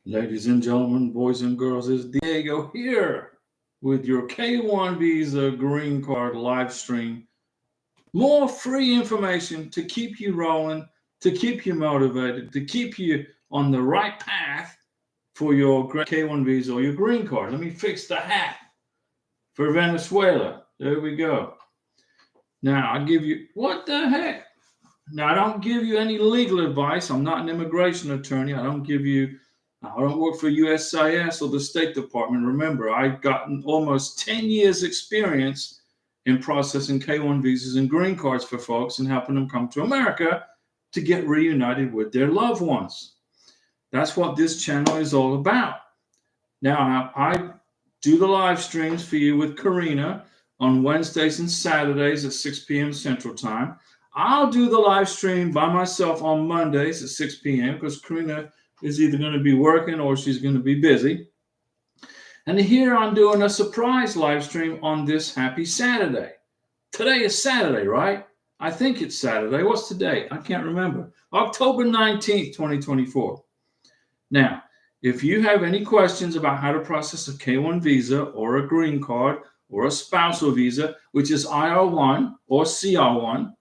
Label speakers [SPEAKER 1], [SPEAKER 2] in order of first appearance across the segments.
[SPEAKER 1] Ladies and gentlemen, boys and girls, it's Diego here with your K1 Visa Green Card live stream. More free information to keep you rolling, to keep you motivated, to keep you on the right path for your K1 Visa or your Green Card. Let me fix the hat for Venezuela. There we go. Now, I give you, what the heck? Now, I don't give you any legal advice. I'm not an immigration attorney. I don't work for USCIS or the State Department. Remember, I've gotten almost 10 years experience in processing K1 visas and green cards for folks and helping them come to America to get reunited with their loved ones. That's what this channel is all about. Now, I do the live streams for you with Karina on Wednesdays and Saturdays at 6 p.m. Central Time. I'll do the live stream by myself on Mondays at 6 p.m. because Karina is either going to be working or she's going to be busy. And here I'm doing a surprise live stream on this happy Saturday. Today is Saturday, right? I think it's Saturday. What's today? I can't remember. October 19th, 2024. Now, if you have any questions about how to process a K-1 visa or a green card or a spousal visa, which is IR1 or CR1.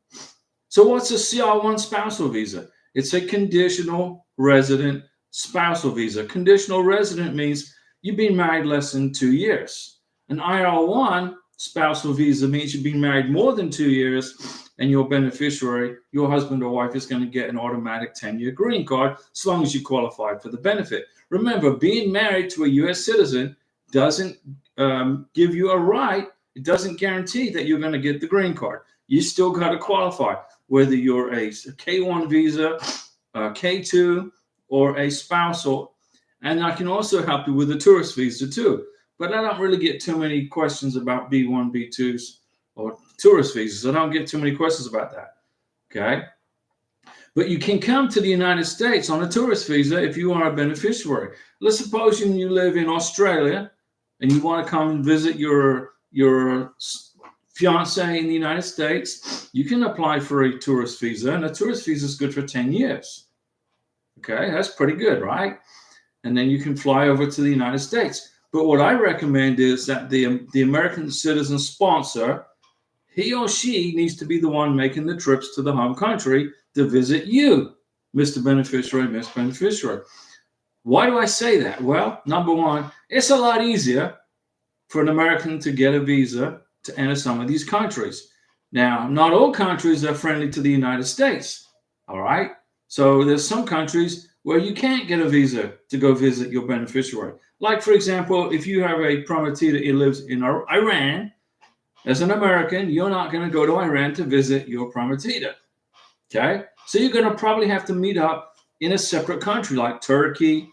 [SPEAKER 1] So what's a CR1 spousal visa? It's a conditional resident spousal visa. Conditional resident means you've been married less than 2 years. An IR1 spousal visa means you've been married more than 2 years and your beneficiary, your husband or wife, is going to get an automatic 10-year green card as long as you qualify for the benefit. Remember, being married to a U.S. citizen doesn't give you a right. It doesn't guarantee that you're going to get the green card. You still got to qualify, whether you're a K-1 visa, a K-2, or a spousal. And I can also help you with a tourist visa too. But I don't really get too many questions about B1, B2s, or tourist visas. I don't get too many questions about that. Okay? But you can come to the United States on a tourist visa if you are a beneficiary. Let's suppose you live in Australia and you want to come and visit your fiance in the United States. You can apply for a tourist visa, and a tourist visa is good for 10 years. Okay, that's pretty good, right? And then you can fly over to the United States. But what I recommend is that the American citizen sponsor, he or she needs to be the one making the trips to the home country to visit you, Mr. Beneficiary, Miss Beneficiary. Why do I say that? Well, number one, it's a lot easier for an American to get a visa to enter some of these countries. Now, not all countries are friendly to the United States, all right? So there's some countries where you can't get a visa to go visit your beneficiary. Like, for example, if you have a prometida who lives in Iran, as an American, you're not going to go to Iran to visit your prometida, okay? So you're going to probably have to meet up in a separate country like Turkey.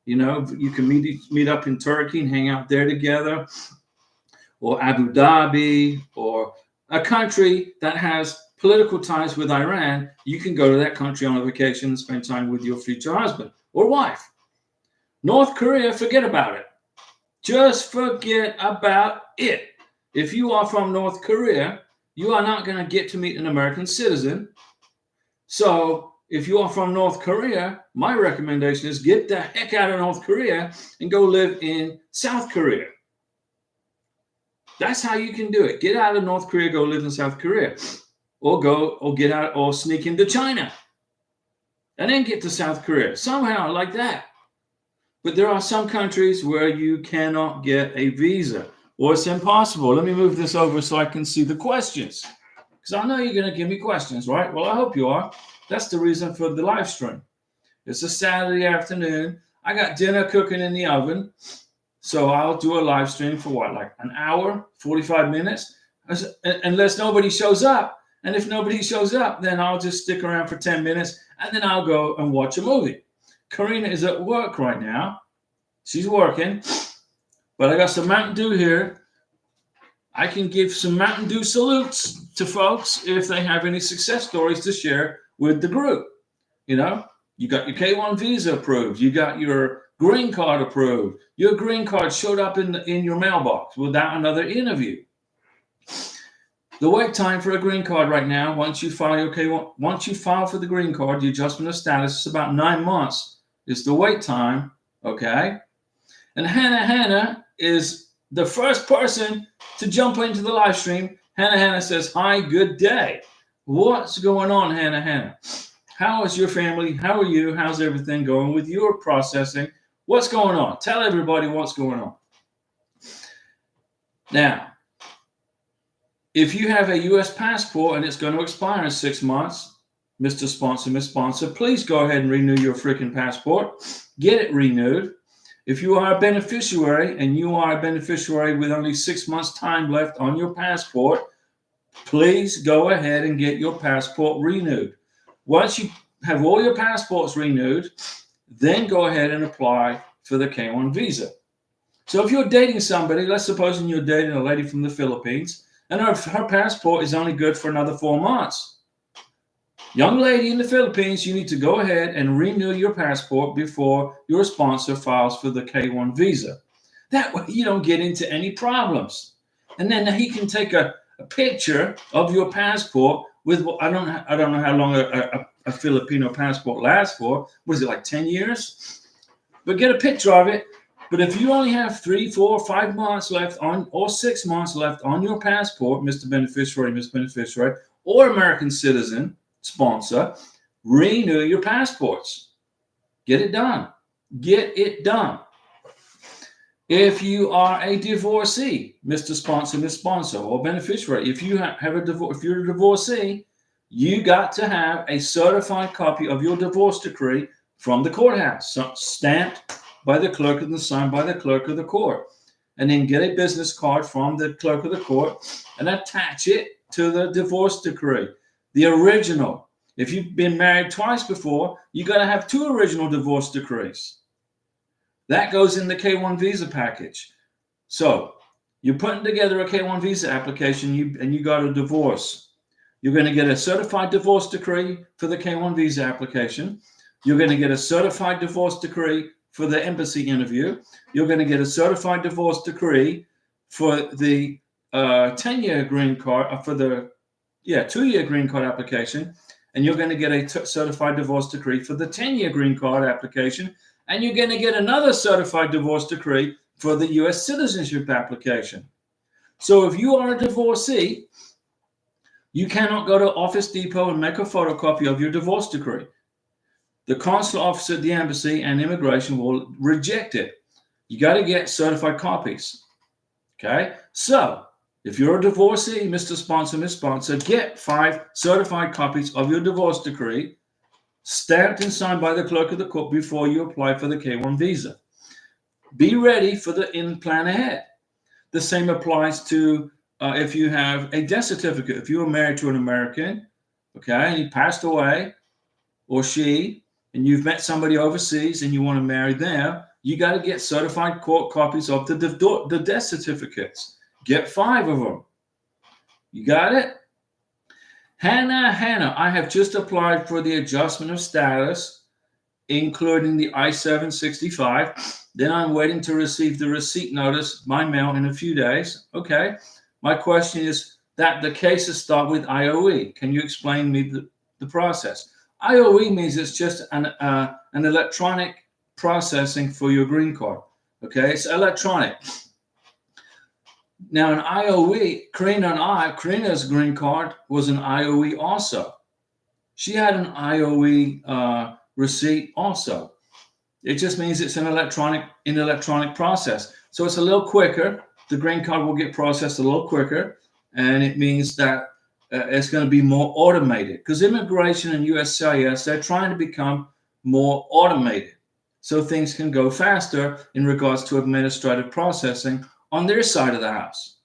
[SPEAKER 1] You know, you can meet up in Turkey and hang out there together, or Abu Dhabi, or a country that has political ties with Iran. You can go to that country on a vacation and spend time with your future husband or wife. North Korea, forget about it. Just forget about it. If you are from North Korea, you are not going to get to meet an American citizen. So if you are from North Korea, my recommendation is get the heck out of North Korea and go live in South Korea. That's how you can do it. Get out of North Korea, go live in South Korea. Or get out or sneak into China. And then get to South Korea. Somehow like that. But there are some countries where you cannot get a visa. Or it's impossible. Let me move this over so I can see the questions. Because I know you're going to give me questions, right? Well, I hope you are. That's the reason for the live stream. It's a Saturday afternoon. I got dinner cooking in the oven. So I'll do a live stream for what, like an hour, 45 minutes? Unless nobody shows up. And if nobody shows up, then I'll just stick around for 10 minutes and then I'll go and watch a movie. Karina is at work right now. She's working. But I got some Mountain Dew here. I can give some Mountain Dew salutes to folks if they have any success stories to share with the group. You know, you got your K-1 visa approved. You got your green card approved. Your green card showed up in your mailbox without another interview. The wait time for a green card right now, once you file for the green card, the adjustment of status is about 9 months is the wait time Okay? And Hannah is the first person to jump into the live stream. Hannah says, hi, good day. What's going on, Hannah? How is your family? How are you? How's everything going with your processing? What's going on? Tell everybody what's going on. Now, if you have a U.S. passport and it's going to expire in 6 months, Mr. Sponsor, Miss Sponsor, please go ahead and renew your freaking passport. Get it renewed. If you are a beneficiary and you are a beneficiary with only 6 months time left on your passport, please go ahead and get your passport renewed. Once you have all your passports renewed, then go ahead and apply for the K1 visa. So if you're dating somebody, let's suppose you're dating a lady from the Philippines, and her passport is only good for another 4 months. Young lady in the Philippines, you need to go ahead and renew your passport before your sponsor files for the K1 visa. That way you don't get into any problems. And then he can take a picture of your passport with, I don't know how long a Filipino passport lasts for. Was it like 10 years? But get a picture of it. But if you only have 3, 4, 5 months left on, or 6 months left on your passport, Mr. Beneficiary, Miss Beneficiary, or American citizen, sponsor, renew your passports. Get it done. Get it done. If you are a divorcee, Mr. Sponsor, Miss Sponsor, or beneficiary, if you have a divorce, if you're a divorcee, you got to have a certified copy of your divorce decree from the courthouse, stamped by the clerk and signed by the clerk of the court. And then get a business card from the clerk of the court and attach it to the divorce decree. The original. If you've been married twice before, you got to have 2 original divorce decrees. That goes in the K1 visa package. So you're putting together a K1 visa application and you got a divorce. You're going to get a certified divorce decree for the K1 visa application. You're going to get a certified divorce decree for the embassy interview. You're going to get a certified divorce decree for the 10-year green card, for the 2-year green card application. And you're going to get a certified divorce decree for the 10-year green card application. And you're going to get another certified divorce decree for the U.S. citizenship application. So if you are a divorcee, you cannot go to Office Depot and make a photocopy of your divorce decree. The consular officer at the embassy and immigration will reject it. You got to get certified copies. Okay? So if you're a divorcee, Mr. Sponsor, Miss Sponsor, get 5 certified copies of your divorce decree, stamped and signed by the clerk of the court before you apply for the K1 visa. Be ready for the plan ahead. The same applies to if you have a death certificate. If you were married to an American, okay, and he passed away, or she, and you've met somebody overseas and you want to marry them, you got to get certified court copies of the death certificates. Get 5 of them. You got it? Hannah, I have just applied for the adjustment of status, including the I-765. Then I'm waiting to receive the receipt notice by mail in a few days. Okay. My question is that the cases start with IOE. Can you explain me the process? IOE means it's just an electronic processing for your green card. Okay. It's electronic. Now, an IOE, Karina's green card was an IOE also. She had an IOE receipt also. It just means it's an electronic process. So it's a little quicker. The green card will get processed a little quicker. And it means that it's going to be more automated. Because immigration and USCIS, they're trying to become more automated. So things can go faster in regards to administrative processing on their side of the house.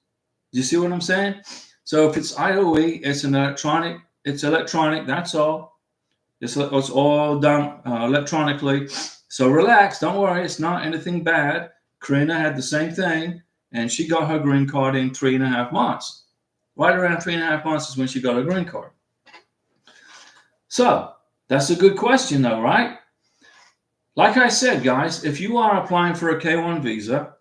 [SPEAKER 1] Do you see what I'm saying? So if it's IOE, it's electronic, that's all. It's all done electronically. So relax, don't worry, it's not anything bad. Karina had the same thing, and she got her green card in 3.5 months. Right around 3.5 months is when she got her green card. So that's a good question though, right? Like I said, guys, if you are applying for a K1 visa,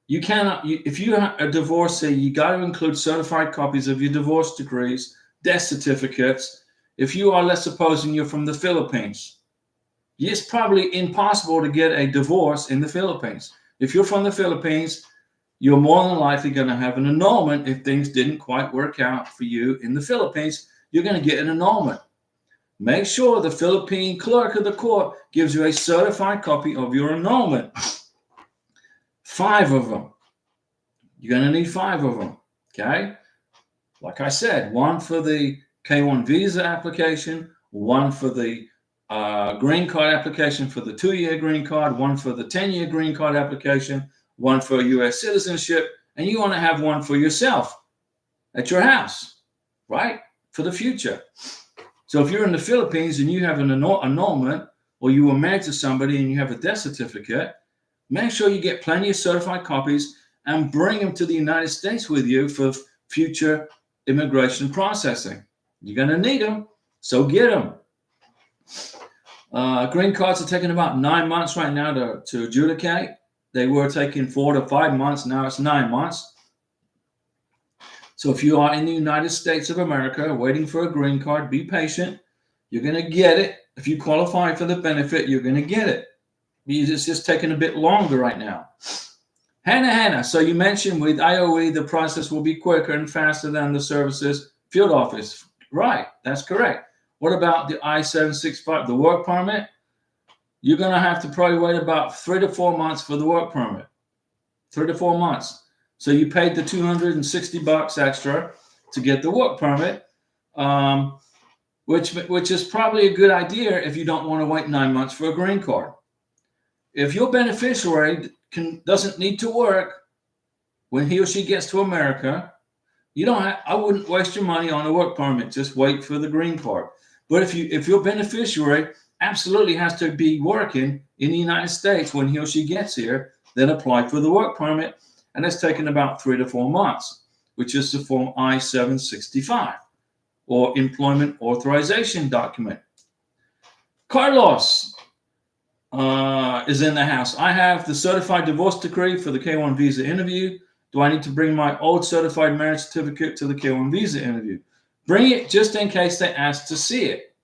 [SPEAKER 1] you cannot, if you're a divorcee, you got to include certified copies of your divorce decrees, death certificates. If you are, let's suppose you're from the Philippines, It's probably impossible to get a divorce in the Philippines. If you're from the Philippines, you're more than likely going to have an annulment if things didn't quite work out for you in the Philippines. You're going to get an annulment. Make sure the Philippine clerk of the court gives you a certified copy of your annulment. 5 of them. You're going to need 5 of them. Okay? Like I said, 1 for the K1 visa application, 1 for the green card application for the 2-year green card, 1 for the 10-year green card application, 1 for U.S. citizenship, and you want to have 1 for yourself at your house, right? For the future. So if you're in the Philippines and you have an annulment, or you were married to somebody and you have a death certificate, make sure you get plenty of certified copies and bring them to the United States with you for future immigration processing. You're going to need them, so get them. Green cards are taking about 9 months right now to adjudicate. They were taking 4 to 5 months. Now it's 9 months. So if you are in the United States of America waiting for a green card, be patient. You're going to get it. If you qualify for the benefit, you're going to get it. It's just taking a bit longer right now. Hannah, so you mentioned with IOE, the process will be quicker and faster than the services field office. Right, that's correct. What about the I-765, the work permit? You're going to have to probably wait about 3 to 4 months for the work permit. 3 to 4 months. So you paid the $260 extra to get the work permit, which is probably a good idea if you don't want to wait 9 months for a green card. If your beneficiary doesn't need to work when he or she gets to America, I wouldn't waste your money on a work permit. Just wait for the green card. But if your beneficiary absolutely has to be working in the United States when he or she gets here, then apply for the work permit, and it's taken about 3 to 4 months, which is the form I-765 or employment authorization document. Carlos is in the house. I have the certified divorce decree for the K1 visa interview. Do I need to bring my old certified marriage certificate to the K1 visa interview? Bring it just in case they ask to see it.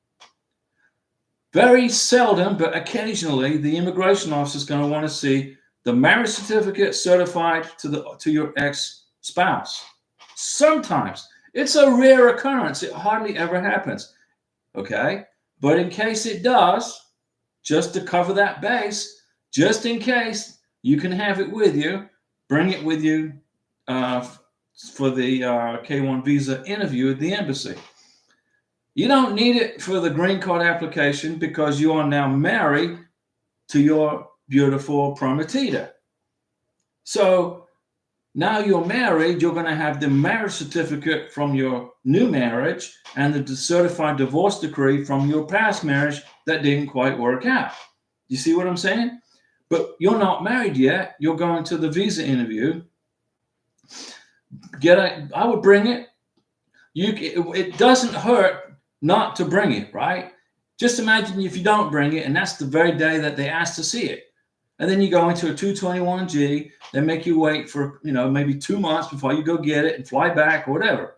[SPEAKER 1] Very seldom, but occasionally, the immigration officer is going to want to see the marriage certificate certified to your ex-spouse. Sometimes. It's a rare occurrence. It hardly ever happens. Okay? But in case it does, just to cover that base, just in case, you can have it with you. Bring it with you for the K1 visa interview at the embassy. You don't need it for the green card application because you are now married to your beautiful prometida. So now you're married, you're going to have the marriage certificate from your new marriage and the certified divorce decree from your past marriage that didn't quite work out. You see what I'm saying? But you're not married yet. You're going to the visa interview. I would bring it. It doesn't hurt not to bring it, right? Just imagine if you don't bring it, and that's the very day that they ask to see it. And then you go into a 221G, they make you wait for, maybe 2 months before you go get it and fly back or whatever.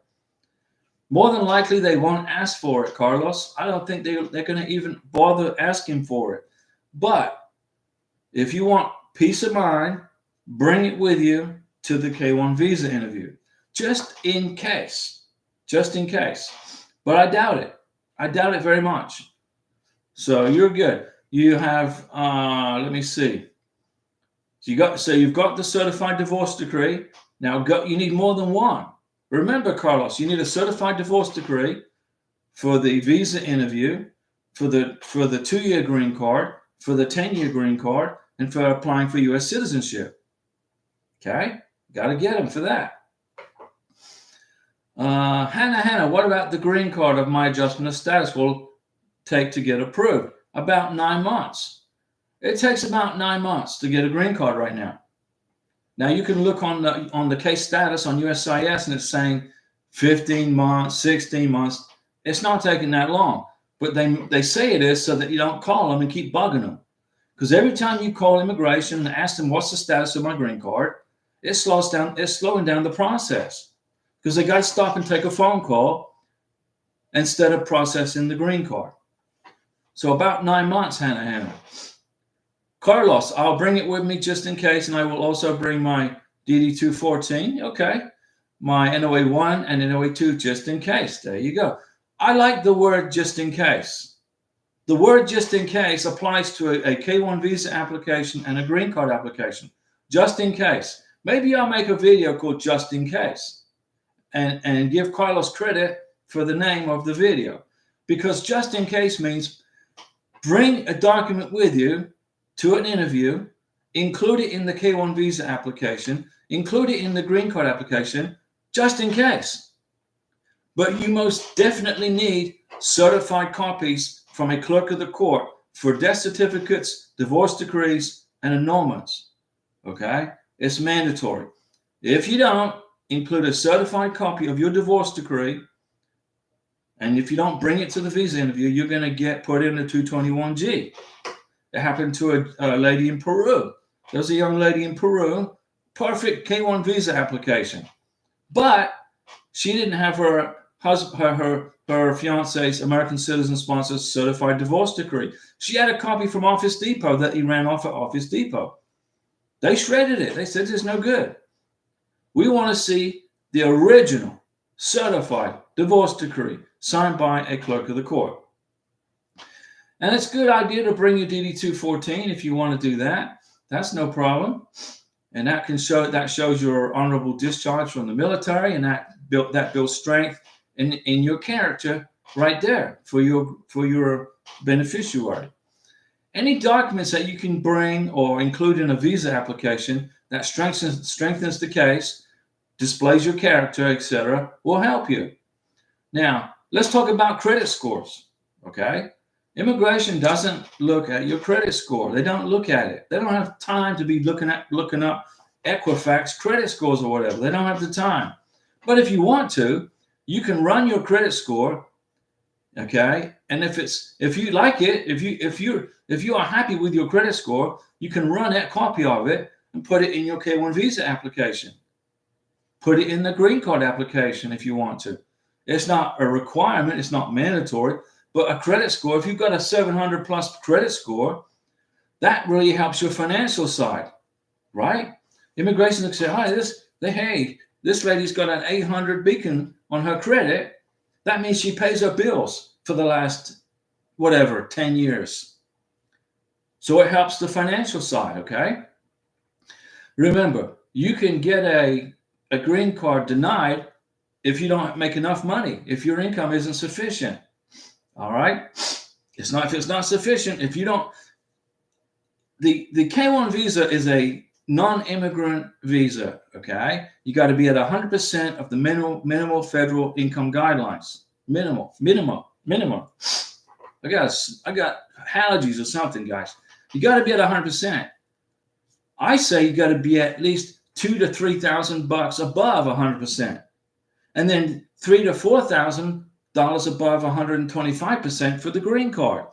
[SPEAKER 1] More than likely, they won't ask for it, Carlos. I don't think they're going to even bother asking for it. But if you want peace of mind, bring it with you to the K1 visa interview, just in case. But I doubt it. I doubt it very much. So you're good. You have, let me see. So you've got the certified divorce decree. Now you need more than one. Remember, Carlos, you need a certified divorce decree for the visa interview, for the 2-year green card, for the 10-year green card, and for applying for U.S. citizenship. Okay? Got to get them for that. Hannah, what about the green card of my adjustment of status will take to get approved? About 9 months. It takes about 9 months to get a green card right now. Now you can look on the case status on USCIS and it's saying 15 months, 16 months. It's not taking that long, but they say it is so that you don't call them and keep bugging them. Because every time you call immigration and ask them what's the status of my green card, it's slowing down the process. Because they got to stop and take a phone call instead of processing the green card. So about 9 months, Hannah. Carlos, I'll bring it with me just in case, and I will also bring my DD214. Okay. My NOA1 and NOA2 just in case. There you go. I like the word just in case. The word just in case applies to a K1 visa application and a green card application. Just in case. Maybe I'll make a video called Just in Case and give Carlos credit for the name of the video. Because just in case means bring a document with you to an interview, include it in the K1 visa application, include it in the green card application, just in case. But you most definitely need certified copies from a clerk of the court for death certificates, divorce decrees, and annulments. Okay? It's mandatory. If you don't, include a certified copy of your divorce decree, and if you don't bring it to the visa interview, you're going to get put in a 221G. It happened to a lady in Peru. There's a young lady in Peru, perfect K1 visa application. But she didn't have her fiance's American citizen sponsor's certified divorce decree. She had a copy from Office Depot that he ran off at Office Depot. They shredded it. They said it's no good. We want to see the original certified divorce decree signed by a clerk of the court. And it's a good idea to bring your DD214 if you want to do that. That's no problem. And that shows your honorable discharge from the military, and that builds strength in your character right there for your beneficiary. Any documents that you can bring or include in a visa application that strengthens the case, displays your character, etc., will help you. Now, let's talk about credit scores. Okay? Immigration doesn't look at your credit score. They don't look at it. They don't have time to be looking up Equifax credit scores or whatever. They don't have the time. But if you want to, you can run your credit score, okay? And if you like it, if you are happy with your credit score, you can run a copy of it and put it in your K1 visa application. Put it in the green card application if you want to. It's not a requirement. It's not mandatory. But a credit score, if you've got a 700 plus credit score, that really helps your financial side, right? Immigration will say, hey, this lady's got an 800 beacon on her credit. That means she pays her bills for the last, 10 years. So it helps the financial side, okay? Remember, you can get a green card denied if you don't make enough money, if your income isn't sufficient. All right. If it's not sufficient, if you don't, the K1 visa is a non-immigrant visa. Okay. You got to be at 100% of the minimal federal income guidelines. Minimum. I got allergies or something, guys. You got to be at 100%. I say you got to be at least $2,000 to $3,000 above 100%, and then $3,000 to $4,000 above 125% for the green card.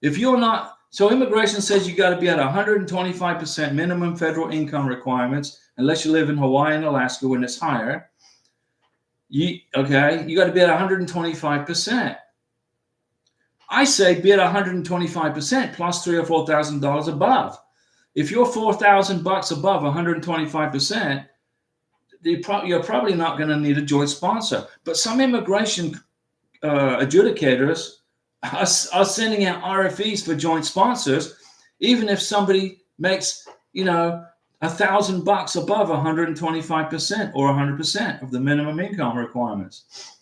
[SPEAKER 1] If you're not, so immigration says you got to be at 125% minimum federal income requirements, unless you live in Hawaii and Alaska when it's higher. You got to be at 125%. I say be at 125% plus $3,000 or $4,000 above. If you're $4,000 above 125%, you're probably not going to need a joint sponsor. But some immigration adjudicators are sending out RFEs for joint sponsors, even if somebody makes, $1,000 above 125% or 100% of the minimum income requirements.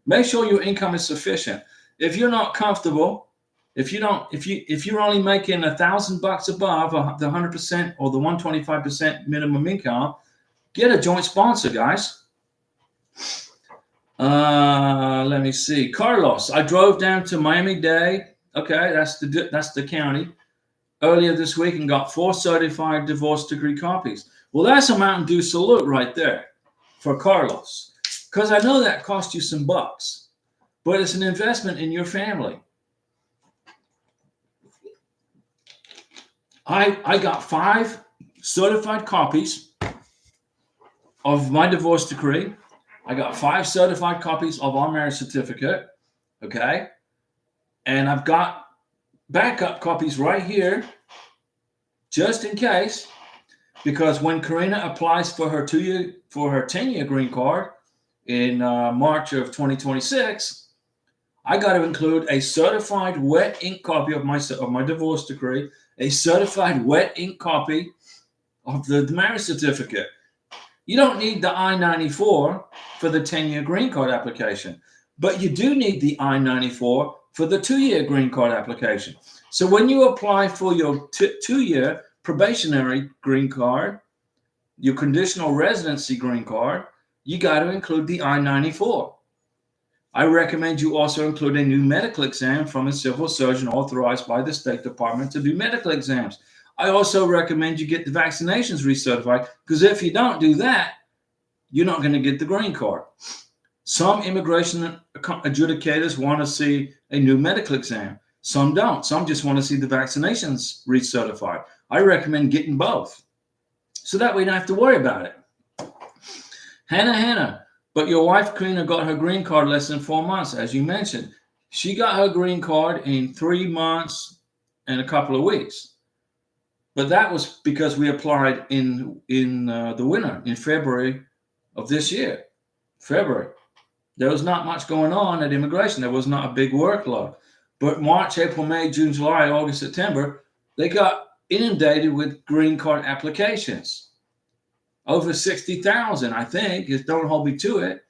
[SPEAKER 1] Make sure your income is sufficient. If you're not comfortable, if you're only making $1,000 above the 100% or the 125% minimum income, get a joint sponsor, guys. Let me see. Carlos, I drove down to Miami-Dade. Okay, that's the county earlier this week and got 4 certified divorce decree copies. Well, that's a Mountain Dew salute right there for Carlos, because I know that cost you some bucks, but it's an investment in your family. I got 5 certified copies of my divorce decree. I got 5 certified copies of our marriage certificate, okay? And I've got backup copies right here, just in case, because when Karina applies for her 10-year green card in March of 2026, I got to include a certified wet ink copy of my divorce decree, a certified wet ink copy of the marriage certificate. You don't need the I-94 for the 10-year green card application, but you do need the I-94 for the 2-year green card application. So when you apply for your 2-year probationary green card, your conditional residency green card, you got to include the I-94. I recommend you also include a new medical exam from a civil surgeon authorized by the State Department to do medical exams. I also recommend you get the vaccinations recertified, because if you don't do that, you're not going to get the green card. Some immigration adjudicators want to see a new medical exam. Some don't. Some just want to see the vaccinations recertified. I recommend getting both, so that way you don't have to worry about it. Hannah, but your wife Karina got her green card less than 4 months, as you mentioned. She got her green card in 3 months and a couple of weeks. But that was because we applied in the winter, in February of this year. February. There was not much going on at immigration. There was not a big workload. But March, April, May, June, July, August, September, they got inundated with green card applications. Over 60,000, I think. Don't hold me to it.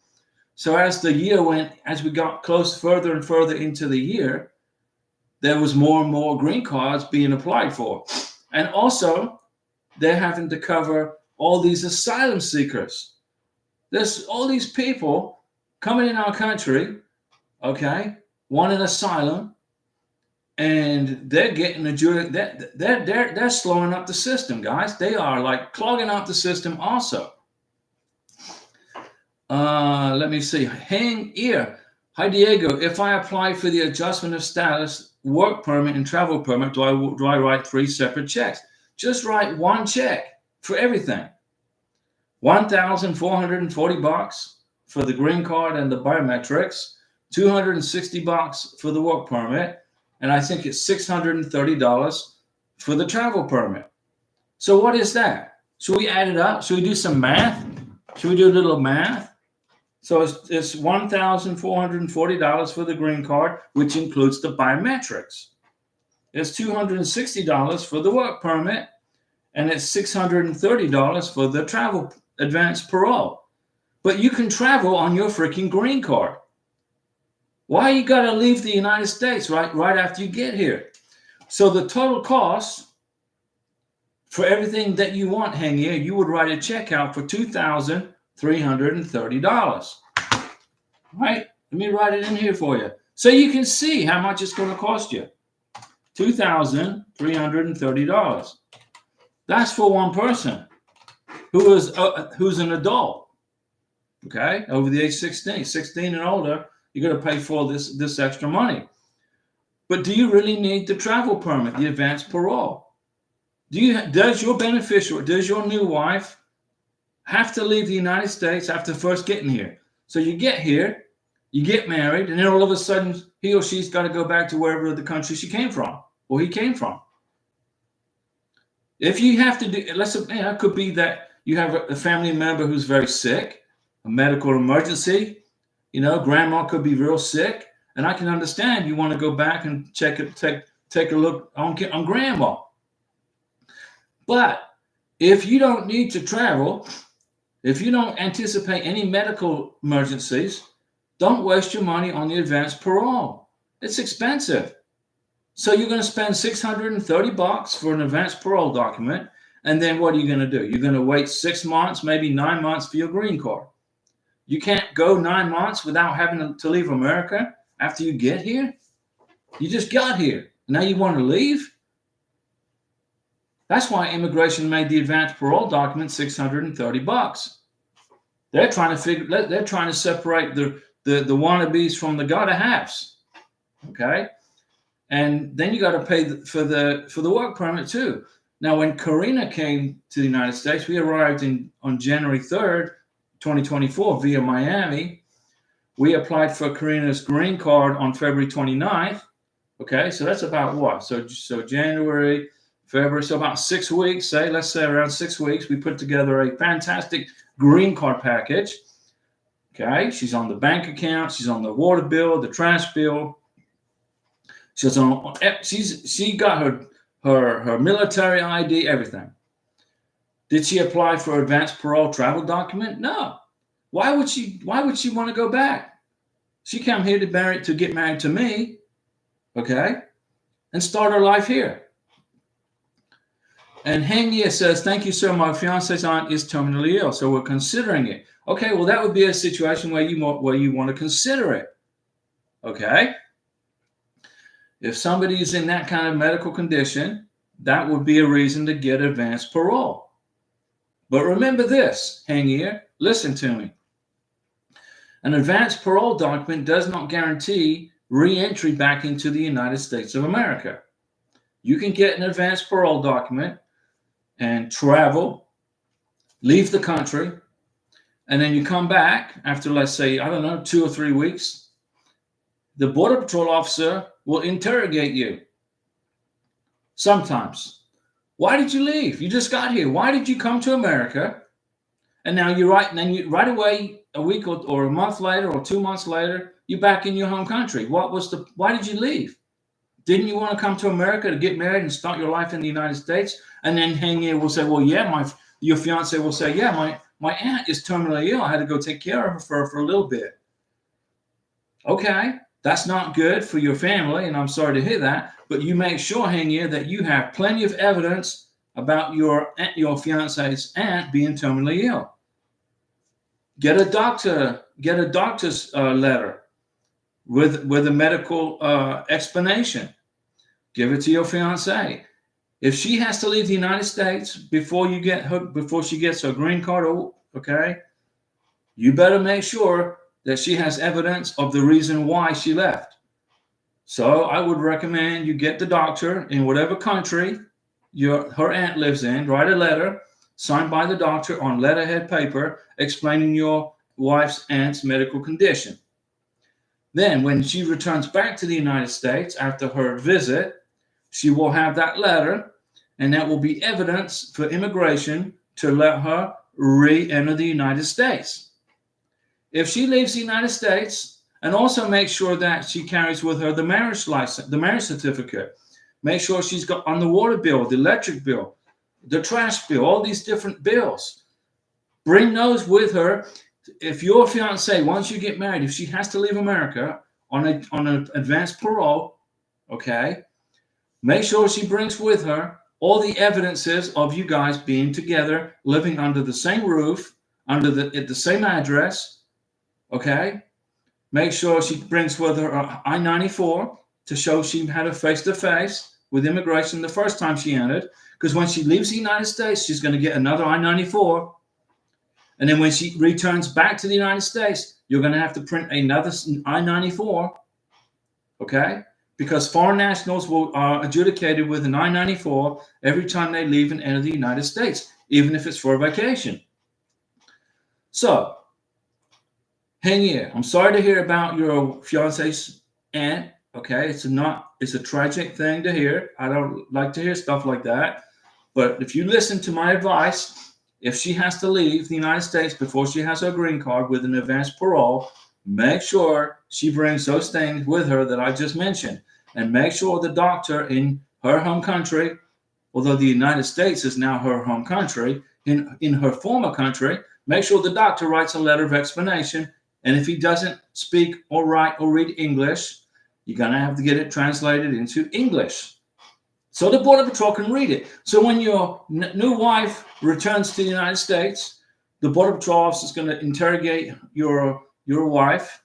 [SPEAKER 1] So as the year went, as we got close further and further into the year, there was more and more green cards being applied for. And also, they're having to cover all these asylum seekers. There's all these people coming in our country, okay, wanting asylum, and they're getting they're slowing up the system, guys. They are like clogging up the system also. Let me see. Hang ear. Hi, Diego. If I apply for the adjustment of status, work permit, and travel permit, do I write 3 separate checks? Just write one check for everything. $1,440 for the green card and the biometrics, $260 for the work permit, and I think it's $630 for the travel permit. So what is that? Should we add it up? Should we do some math? Should we do a little math? So it's $1,440 for the green card, which includes the biometrics. It's $260 for the work permit, and it's $630 for the travel advance parole. But you can travel on your freaking green card. Why you got to leave the United States right after you get here? So the total cost for everything that you want, Hangier, you would write a check out for $2,330. Right? Let me write it in here for you, so you can see how much it's going to cost you. $2,330. That's for one person who's an adult. Okay, over the age 16 and older, you're going to pay for this extra money. But do you really need the travel permit, the advance parole? Does your beneficiary, does your new wife have to leave the United States after first getting here? So you get here, you get married, and then all of a sudden he or she's got to go back to wherever the country she came from or he came from. If you have to do, it could be that you have a family member who's very sick, a medical emergency. Grandma could be real sick, and I can understand you want to go back and take a look on grandma. But if you don't need to travel, if you don't anticipate any medical emergencies, don't waste your money on the advance parole. It's expensive. So you're going to spend $630 for an advance parole document, and then what are you going to do? You're going to wait 6 months, maybe 9 months for your green card. You can't go 9 months without having to leave America after you get here. You just got here. Now you want to leave? That's why immigration made the advance parole document $630. They're trying to separate the wannabes from the gotta-haves. Okay? And then you got to pay for the work permit too. Now, when Karina came to the United States, we arrived on January 3rd, 2024 via Miami. We applied for Karina's green card on February 29th. Okay, so that's about what? So January, February, so about 6 weeks, let's say around 6 weeks, we put together a fantastic green card package. Okay, she's on the bank account, she's on the water bill, the trash bill. She got her military ID, everything. Did she apply for advanced parole travel document? No. Why would she want to go back? She came here to get married to me, okay, and start her life here. And Hangye says, thank you, sir. My fiance's aunt is terminally ill, so we're considering it. Okay, well, that would be a situation where you want to consider it. Okay? If somebody is in that kind of medical condition, that would be a reason to get advanced parole. But remember this, Hangye, listen to me. An advanced parole document does not guarantee re-entry back into the United States of America. You can get an advanced parole document and travel, leave the country, and then you come back after, let's say, 2 or 3 weeks. The Border Patrol officer will interrogate you. Sometimes. Why did you leave? You just got here. Why did you come to America? And now right away, a week or a month later or 2 months later, you're back in your home country. Why did you leave? Didn't you want to come to America to get married and start your life in the United States? And then Hangye will say, well, yeah, your fiance will say, yeah, my aunt is terminally ill. I had to go take care of her for a little bit. Okay, that's not good for your family, and I'm sorry to hear that. But you make sure, Hangye, that you have plenty of evidence about your fiance's aunt being terminally ill. Get a doctor's letter with a medical explanation. Give it to your fiance. If she has to leave the United States before she gets her green card, okay, you better make sure that she has evidence of the reason why she left. So I would recommend you get the doctor in whatever country her aunt lives in, write a letter signed by the doctor on letterhead paper explaining your wife's aunt's medical condition. Then when she returns back to the United States after her visit, she will have that letter, and that will be evidence for immigration to let her re-enter the United States. If she leaves the United States, and also make sure that she carries with her the marriage license, the marriage certificate. Make sure she's got on the water bill, the electric bill, the trash bill, all these different bills. Bring those with her. If your fiance, once you get married, if she has to leave America on an advanced parole, okay, make sure she brings with her all the evidences of you guys being together, living under the same roof, at the same address, okay? Make sure she brings with her I-94 to show she had a face-to-face with immigration the first time she entered, because when she leaves the United States, she's going to get another I-94. And then when she returns back to the United States, you're going to have to print another I-94, okay? Because foreign nationals are adjudicated with an I-94 every time they leave and enter the United States, even if it's for a vacation. So, Hangye, I'm sorry to hear about your fiance's aunt, okay? It's a tragic thing to hear. I don't like to hear stuff like that. But if you listen to my advice, if she has to leave the United States before she has her green card with an advanced parole, make sure she brings those things with her that I just mentioned. And make sure the doctor in her home country, although the United States is now her home country, in her former country, make sure the doctor writes a letter of explanation. And if he doesn't speak or write or read English, you're going to have to get it translated into English, so the Border Patrol can read it. So when your new wife returns to the United States, the Border Patrol officer is going to interrogate your wife.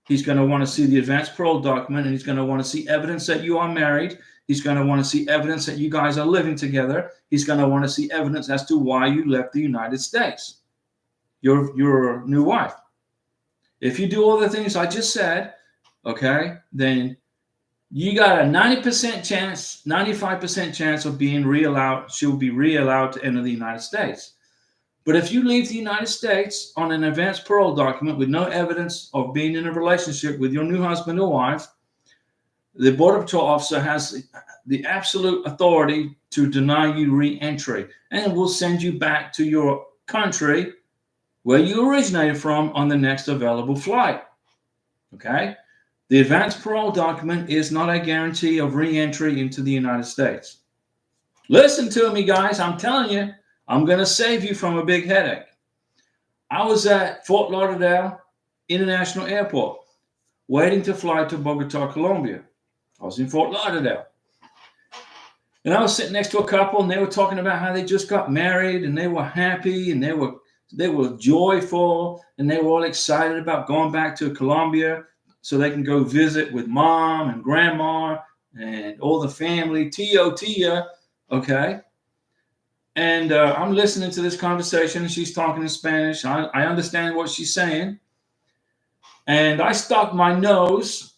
[SPEAKER 1] He's going to want to see the advanced parole document, and he's going to want to see evidence that you are married. He's going to want to see evidence that you guys are living together. He's going to want to see evidence as to why you left the United States, your new wife. If you do all the things I just said, okay, then you got a 90% chance, 95% chance of being reallowed. She'll be reallowed to enter the United States. But if you leave the United States on an advanced parole document with no evidence of being in a relationship with your new husband or wife, the Border Patrol officer has the absolute authority to deny you re-entry and will send you back to your country where you originated from on the next available flight. Okay? The advance parole document is not a guarantee of re-entry into the United States. Listen to me, guys. I'm telling you, I'm going to save you from a big headache. I was at Fort Lauderdale International Airport waiting to fly to Bogota, Colombia. I was in Fort Lauderdale. And I was sitting next to a couple, and they were talking about how they just got married, and they were happy, and they were joyful, and they were all excited about going back to Colombia so they can go visit with mom and grandma and all the family, tia, okay? And I'm listening to this conversation, and she's talking in Spanish. I understand what she's saying. And I stuck my nose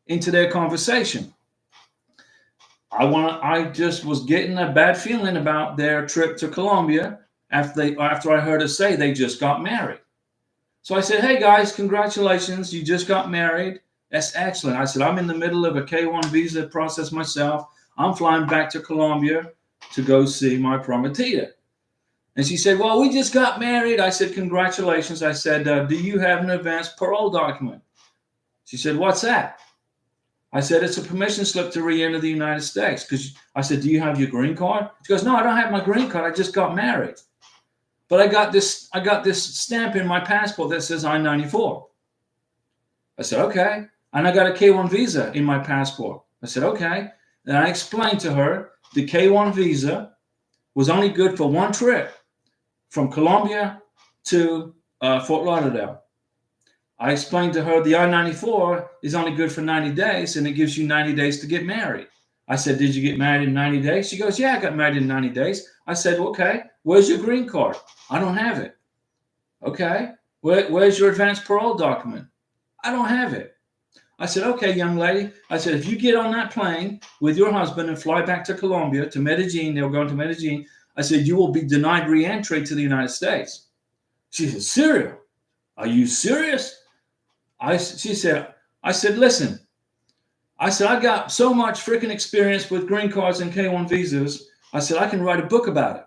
[SPEAKER 1] into their conversation. I just was getting a bad feeling about their trip to Colombia after I heard her say they just got married. So I said, hey guys, congratulations, you just got married. That's excellent. I said, I'm in the middle of a K-1 visa process myself. I'm flying back to Colombia to go see my prometida. And she said, well, we just got married. I said, congratulations. I said, do you have an advance parole document? She said, what's that? I said, it's a permission slip to re-enter the United States. Because I said, do you have your green card? She goes, no, I don't have my green card. I just got married. But I got this stamp in my passport that says I-94. I said, okay. And I got a K-1 visa in my passport. I said, okay. And I explained to her the K-1 visa was only good for one trip from Colombia to Fort Lauderdale. I explained to her the I-94 is only good for 90 days, and it gives you 90 days to get married. I said, did you get married in 90 days? She goes, yeah, I got married in 90 days. I said, okay, where's your green card? I don't have it. Okay, where's your advance parole document? I don't have it. I said, okay, young lady. I said, if you get on that plane with your husband and fly back to Colombia, to Medellin, they were going to Medellin. I said, you will be denied re-entry to the United States. She said, Syria, are you serious? I said, listen, I said, I got so much freaking experience with green cards and K-1 visas. I said, I can write a book about it.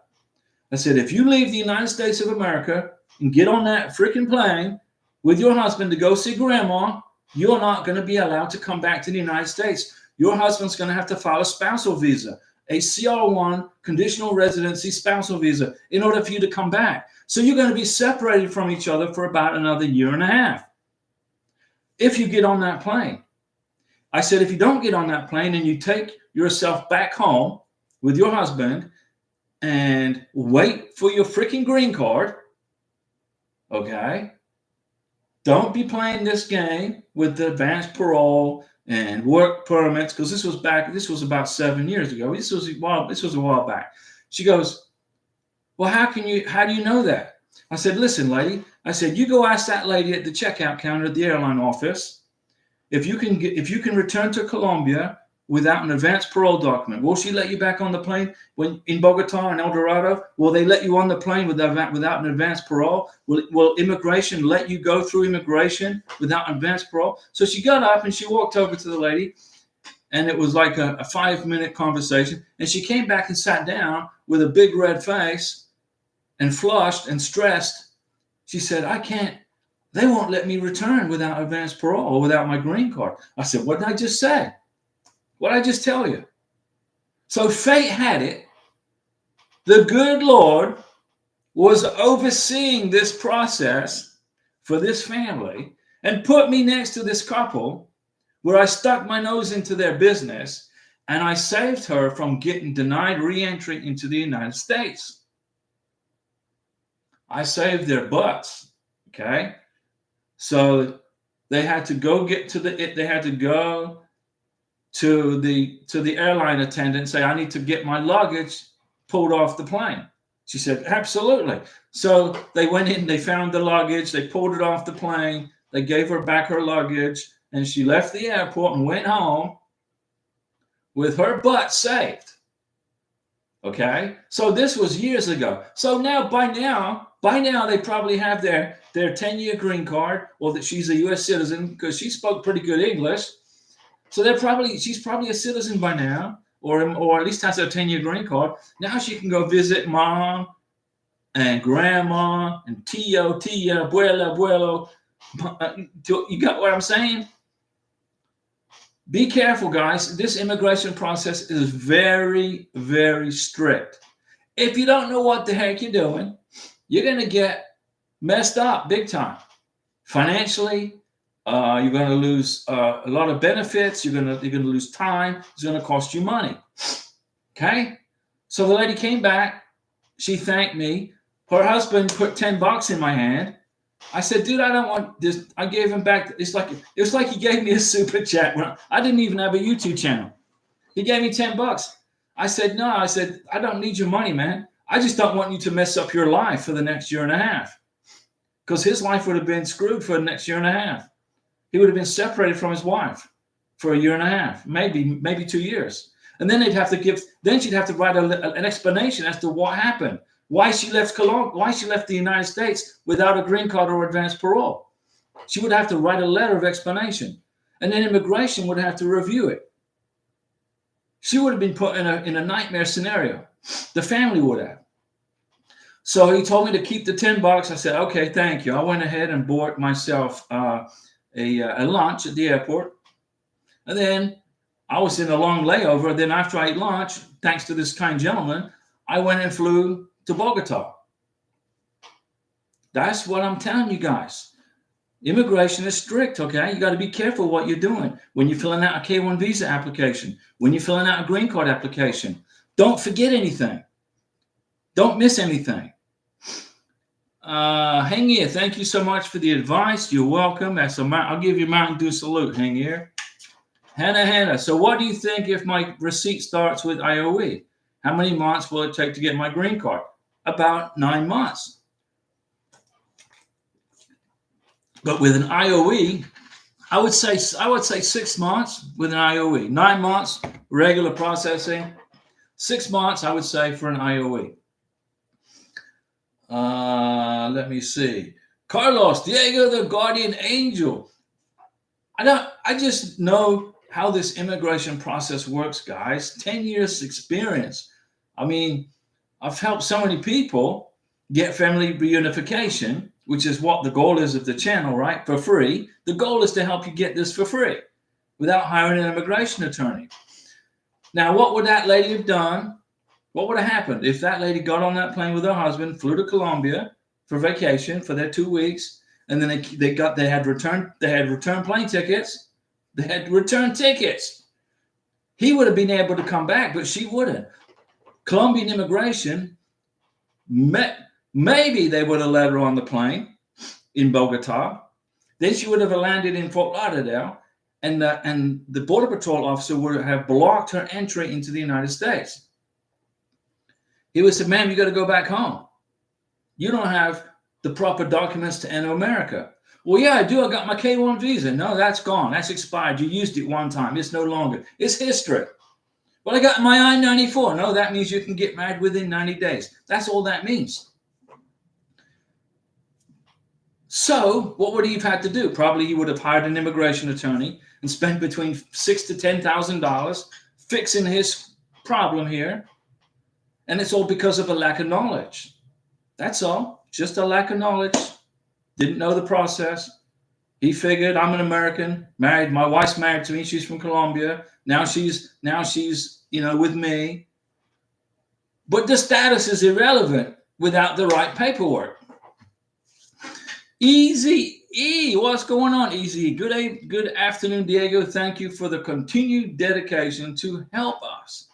[SPEAKER 1] I said, if you leave the United States of America and get on that freaking plane with your husband to go see grandma, you're not going to be allowed to come back to the United States. Your husband's going to have to file a spousal visa, a CR1 conditional residency spousal visa in order for you to come back. So you're going to be separated from each other for about another year and a half. If you get on that plane. I said, if you don't get on that plane and you take yourself back home with your husband and wait for your freaking green card, okay, don't be playing this game with the advanced parole and work permits, because this was about 7 years ago. This was a while back. She goes, well, how do you know that? I said, listen, lady, I said, you go ask that lady at the checkout counter at the airline office if you can return to Colombia without an advance parole document. Will she let you back on the plane when in Bogota and El Dorado? Will they let you on the plane without an advance parole? Will immigration let you go through immigration without advance parole? So she got up and she walked over to the lady, and it was like a 5-minute conversation. And she came back and sat down with a big red face and flushed and stressed. She said, they won't let me return without advance parole or without my green card. I said, what did I just say? What did I just tell you? So fate had it. The good Lord was overseeing this process for this family and put me next to this couple where I stuck my nose into their business, and I saved her from getting denied re-entry into the United States. I saved their butts, okay? So they had to go to the airline attendant and say, I need to get my luggage pulled off the plane. She said, absolutely. So they went in, they found the luggage, they pulled it off the plane, they gave her back her luggage, and she left the airport and went home with her butt saved. Okay, so this was years ago. So by now they probably have their 10-year green card, or that she's a U.S. citizen because she spoke pretty good English. So she's probably a citizen by now, or at least has a 10-year green card. Now she can go visit mom and grandma and tio, tia, abuela, abuelo. You got what I'm saying? Be careful, guys. This immigration process is very, very strict. If you don't know what the heck you're doing, you're going to get messed up big time. Financially, you're going to lose a lot of benefits. You're going to lose time. It's going to cost you money. Okay? So the lady came back. She thanked me. Her husband put $10 in my hand. I said, dude, I don't want this. I gave him back. It was like he gave me a super chat. I didn't even have a YouTube channel. He gave me $10. I said, no. I said, I don't need your money, man. I just don't want you to mess up your life for the next year and a half. Because his life would have been screwed for the next year and a half. He would have been separated from his wife for a year and a half, maybe 2 years. And then she'd have to write an explanation as to what happened. Why she left the United States without a green card or advance parole. She would have to write a letter of explanation. And then immigration would have to review it. She would have been put in a nightmare scenario. The family would have. So he told me to keep the $10. I said, okay, thank you. I went ahead and bought myself a lunch at the airport. And then I was in a long layover. Then after I ate lunch, thanks to this kind gentleman, I went and flew to Bogota. That's what I'm telling you guys. Immigration is strict, okay? You got to be careful what you're doing when you're filling out a K-1 visa application, when you're filling out a green card application. Don't forget anything. Don't miss anything. Hang here. Thank you so much for the advice. You're welcome. I'll give you a Mountain Dew salute. Hang here. Hannah. So what do you think if my receipt starts with IOE? How many months will it take to get my green card? About 9 months. But with an IOE, I would say 6 months with an IOE. 9 months, regular processing. 6 months, I would say, for an IOE. Let me see. Carlos, Diego, the guardian angel. I just know how this immigration process works, guys. 10 years experience. I mean, I've helped so many people get family reunification, which is what the goal is of the channel, right? For free. The goal is to help you get this for free without hiring an immigration attorney. Now, what would that lady have done? What would have happened if that lady got on that plane with her husband, flew to Colombia for vacation for their 2 weeks, and then they had return plane tickets. They had return tickets. He would have been able to come back, but she wouldn't. Colombian immigration, maybe they would have let her on the plane in Bogota. Then she would have landed in Fort Lauderdale, and the Border Patrol officer would have blocked her entry into the United States. He would have said, ma'am, you got to go back home. You don't have the proper documents to enter America. Well, yeah, I do. I got my K-1 visa. No, that's gone. That's expired. You used it one time. It's no longer. It's history. Well, I got my I-94. No, that means you can get married within 90 days. That's all that means. So what would he have had to do? Probably he would have hired an immigration attorney and spent between $6,000 to $10,000 fixing his problem here. And it's all because of a lack of knowledge. That's all. Just a lack of knowledge. Didn't know the process. He figured, I'm an American, married. My wife's married to me. She's from Colombia. Now she's with me. But the status is irrelevant without the right paperwork. Easy E, what's going on, Easy? Good afternoon, Diego. Thank you for the continued dedication to help us.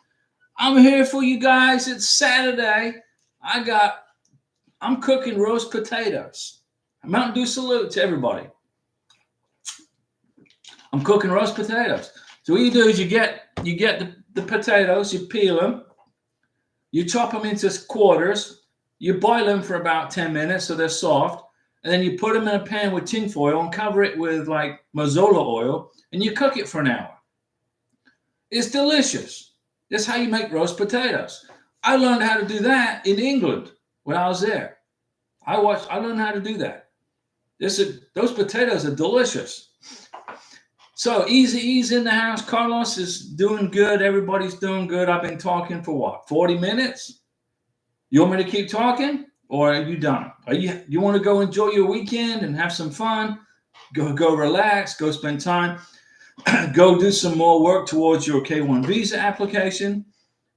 [SPEAKER 1] I'm here for you guys. It's Saturday. I'm cooking roast potatoes. Mountain Dew salute to everybody. I'm cooking roast potatoes. So what you do is you get the potatoes, you peel them, you chop them into quarters, you boil them for about 10 minutes so they're soft, and then you put them in a pan with tin foil and cover it with like mazola oil, and you cook it for an hour. It's delicious. That's how you make roast potatoes. I learned how to do that in England when I was there. I learned how to do that. Those potatoes are delicious. So Easy's in the house. Carlos is doing good. Everybody's doing good. I've been talking for what, 40 minutes? You want me to keep talking, or are you done? You want to go enjoy your weekend and have some fun? Go relax. Go spend time. Go do some more work towards your K1 visa application.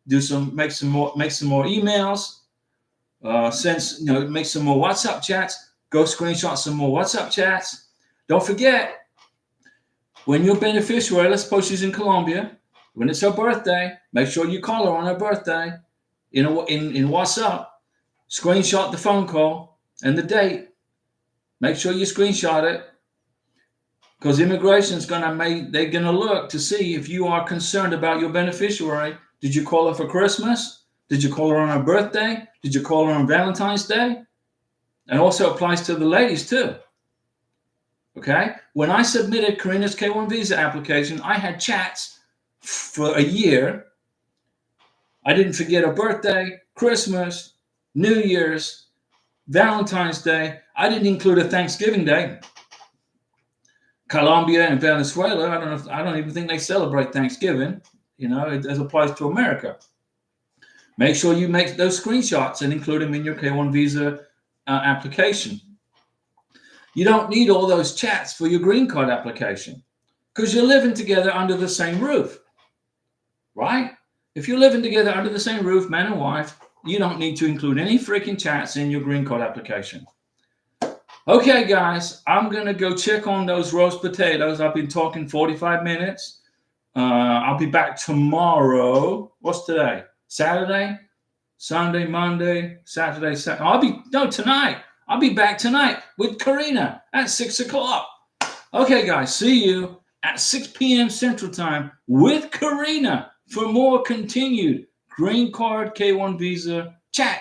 [SPEAKER 1] Make some more emails. Make some more WhatsApp chats. Go screenshot some more WhatsApp chats. Don't forget, when your beneficiary, let's suppose she's in Colombia, when it's her birthday, make sure you call her on her birthday in WhatsApp. Screenshot the phone call and the date. Make sure you screenshot it, because immigration's they're gonna look to see if you are concerned about your beneficiary. Did you call her for Christmas? Did you call her on her birthday? Did you call her on Valentine's Day? And also applies to the ladies too. Okay? When I submitted Karina's K1 visa application, I had chats for a year. I didn't forget her birthday, Christmas, New Year's, Valentine's Day. I didn't include a Thanksgiving Day. Colombia and Venezuela, I don't even think they celebrate Thanksgiving. It applies to America. Make sure you make those screenshots and include them in your K1 visa application. You don't need all those chats for your green card application, because you're living together under the same roof, right? If you're living together under the same roof, man and wife, you don't need to include any freaking chats in your green card application. Okay, guys, I'm going to go check on those roast potatoes. I've been talking 45 minutes. I'll be back tomorrow. What's today? Saturday? Sunday, Monday, Saturday, tonight. I'll be back tonight with Karina at 6 o'clock. Okay, guys, see you at 6 p.m. Central Time with Karina for more continued green card K1 visa chat.